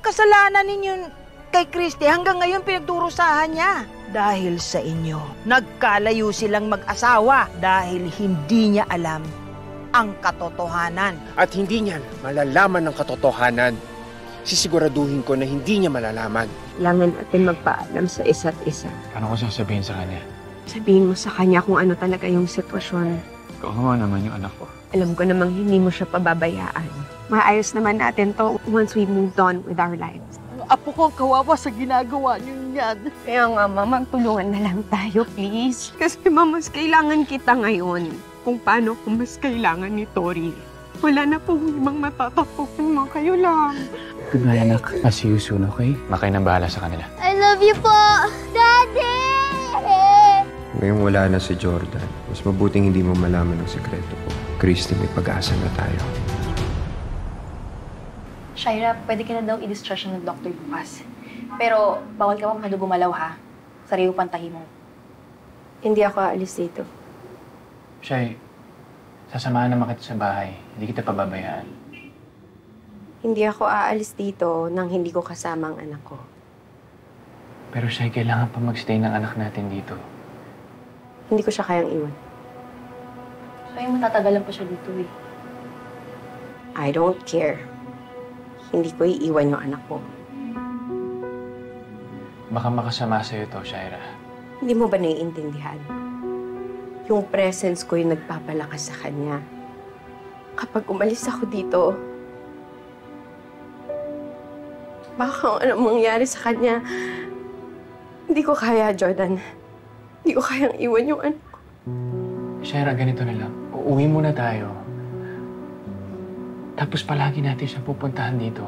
kasalanan ninyo kay Christy hanggang ngayon pinagdurusahan niya? Dahil sa inyo, nagkalayo silang mag-asawa dahil hindi niya alam ang katotohanan. At hindi niya malalaman ang katotohanan. Sisiguraduhin ko na hindi niya malalaman. Kailangan natin magpaalam sa isa't isa. Ano ko sasabihin sa kanya? Sabihin mo sa kanya kung ano talaga yung sitwasyon. Kawawa naman yung anak ko. Alam ko namang hindi mo siya pababayaan. Maayos naman natin to once we moved on with our lives. Apo ko kawawa sa ginagawa niyo yan. Kaya nga, Mama, magtulungan na lang tayo, please. Kasi, Mama, mas kailangan kita ngayon. Kung paano kung mas kailangan ni Tori. Wala na pong ibang matatapukin mo. Kayo lang. Good night, anak. I'll see you soon, okay? Makay nang bahala sa kanila. I love you po, Daddy! Ngayong wala na si Jordan, mas mabuting hindi mo malaman ang sekreto ko. Christy, may pag-asa na tayo. Shaira, pwede ka na daw i-discharge ng doktor bukas. Pero bawal ka pa masyado gumalaw, ha? Sariyo pantahi mo. Hindi ako aalis dito. Shay, sasamahan naman kita sa bahay. Hindi kita pababayaan. Hindi ako aalis dito nang hindi ko kasama ang anak ko. Pero Shay, kailangan pa magstay ng anak natin dito. Hindi ko siya kayang iwan. So, matatagalan pa siya dito, eh. I don't care. Hindi ko iiwan yung anak ko. Baka makasama sa'yo to, Shaira. Hindi mo ba naiintindihan? Yung presence ko yung nagpapalakas sa kanya. Kapag umalis ako dito, baka kung anong mangyari sa kanya, hindi ko kaya, Jordan. Hindi ko kayang iwan yung anak ko. Shaira, ganito na lang. Uuwi muna tayo. Tapos palagi natin siyang pupuntahan dito.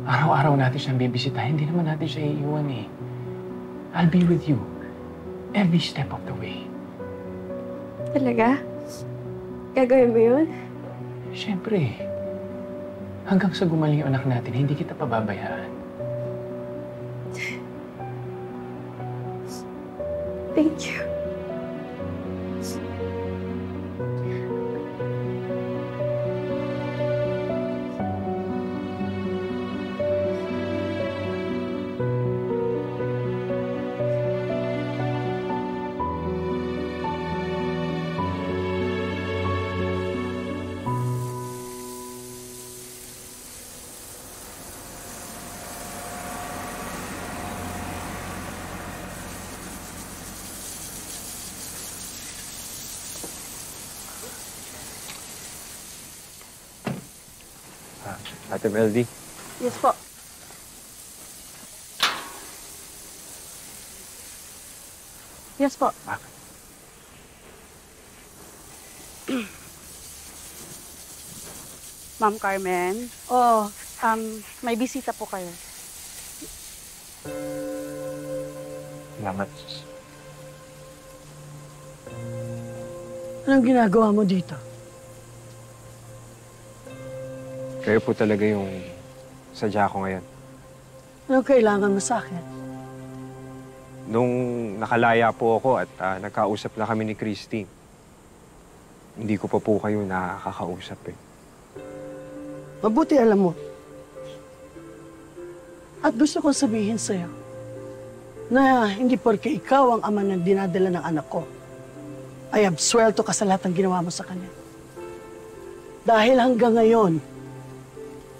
Araw-araw natin siyang bibisitahin. Hindi naman natin siya iiwan eh. I'll be with you every step of the way. Talaga? Gagawin mo yun? Siyempre. Hanggang sa gumaling yung anak natin, hindi kita pababayaan. Thank you. Ate Meldy. Yes po. Yes po. Bakit? Ma'am Carmen, may bisita po kayo. Salamat. Anong ginagawa mo dito? Kayo po talaga yung sadya ko ngayon. Anong kailangan mo sa akin? Nung nakalaya po ako at nagkausap na kami ni Christy, hindi ko pa po kayo nakakausap eh. Mabuti alam mo. At gusto kong sabihin sa'yo na hindi porke ikaw ang ama ng dinadala ng anak ko, ay absuelto ka sa lahat ng ginawa mo sa kanya. Dahil hanggang ngayon,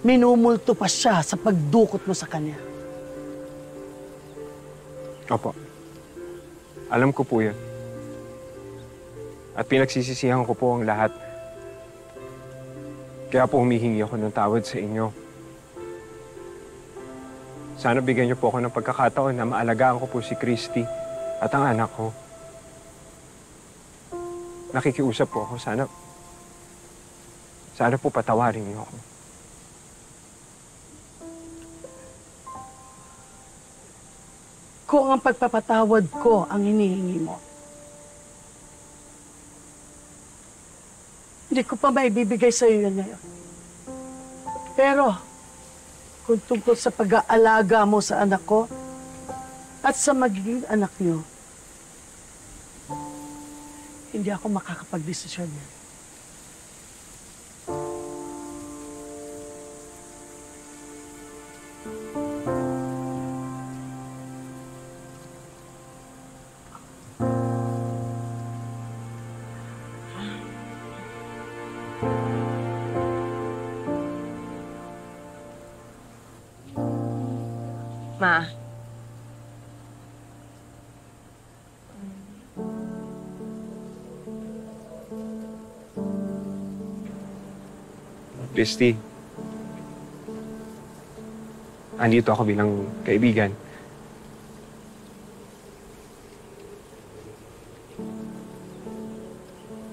minumulto pa siya sa pagdukot mo sa kanya. Opo. Alam ko po yan. At pinagsisisihan ko po ang lahat. Kaya po humihingi ako ng tawad sa inyo. Sana bigyan niyo po ako ng pagkakataon na maalagaan ko po si Christy at ang anak ko. Nakikiusap po ako. Sana po patawarin niyo ako. Kung ang pagpapatawad ko ang hinihingi mo, hindi ko pa maibibigay sa iyo yan ngayon. Pero, kung tungkol sa pag-aalaga mo sa anak ko at sa magiging anak niyo, hindi ako makakapag-desisyon yan. Ma. Christy, andito ako bilang kaibigan.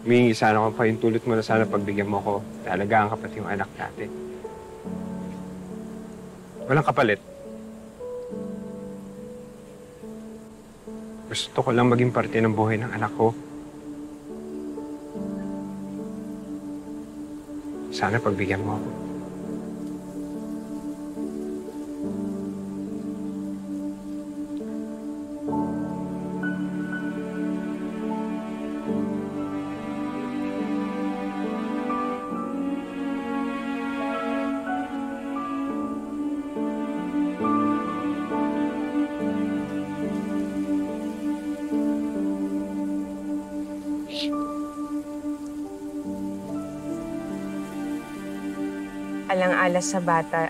Humingi sana ako pa yung tulot mo na sana pagbigyan mo ko. Talagaan ka pati yung anak natin. Walang kapalit. Gusto ko lang maging parte ng buhay ng anak ko. Sana pagbigyan mo ako. Alang-alas sa bata,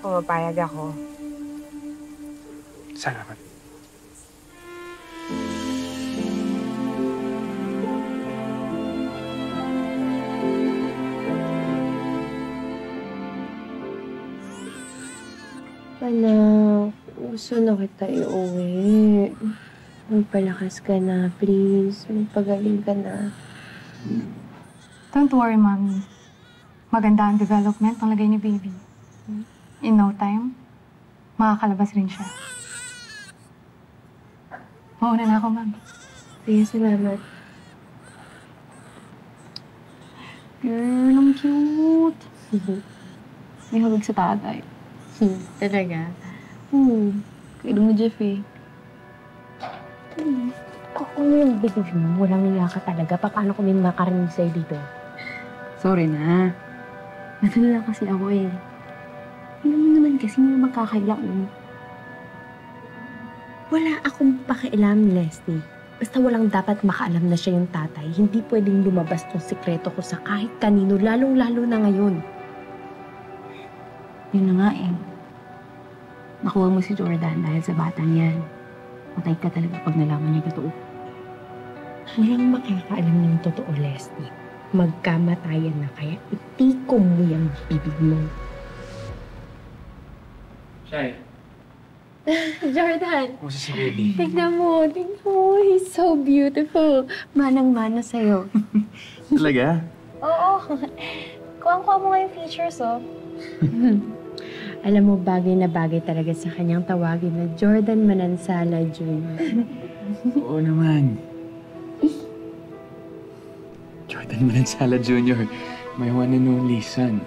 pumapayag ako. Salamat. Anak, gusto na kita iuwi. Magpalakas ka na, please. Magpagaling ka na. Don't worry, Mommy. Maganda ang development ng lagay ni Baby. In no time, makakalabas rin siya. Mauna na ako, Mami. Sige, salamat. Girl, ang cute. May hawig sa tatay. Talaga? Kailan mo, Jeff eh. Ako yung baby mo. Walang niya ka talaga. Paano kami makarinig sa'yo dito? Sorry na. Natulala kasi ako eh. Alam mo naman kasi may makakailang. Wala akong pakialam, Leslie. Basta walang dapat makaalam na siya yung tatay. Hindi pwedeng lumabas tong sikreto ko sa kahit kanino, lalong-lalo na ngayon. Yun na nga eh. Nakuha mo si Jordan dahil sa batang yan. Patay ka talaga pag nalaman niya totoo. Walang makakaalam ng totoo, Leslie. Magkamatayan na kaya itikom mo yung bibig mo. Shai, Jordan! kumusta si Baby? Tignan mo. He's so beautiful. Manang-mana sa'yo. Talaga? Oo. Kuwang-kuha mo nga yung features, oh. Alam mo, bagay na bagay talaga sa kanyang tawagin na Jordan Manansala Jr. Oo naman. Jordan Manansala Jr., my one and only son.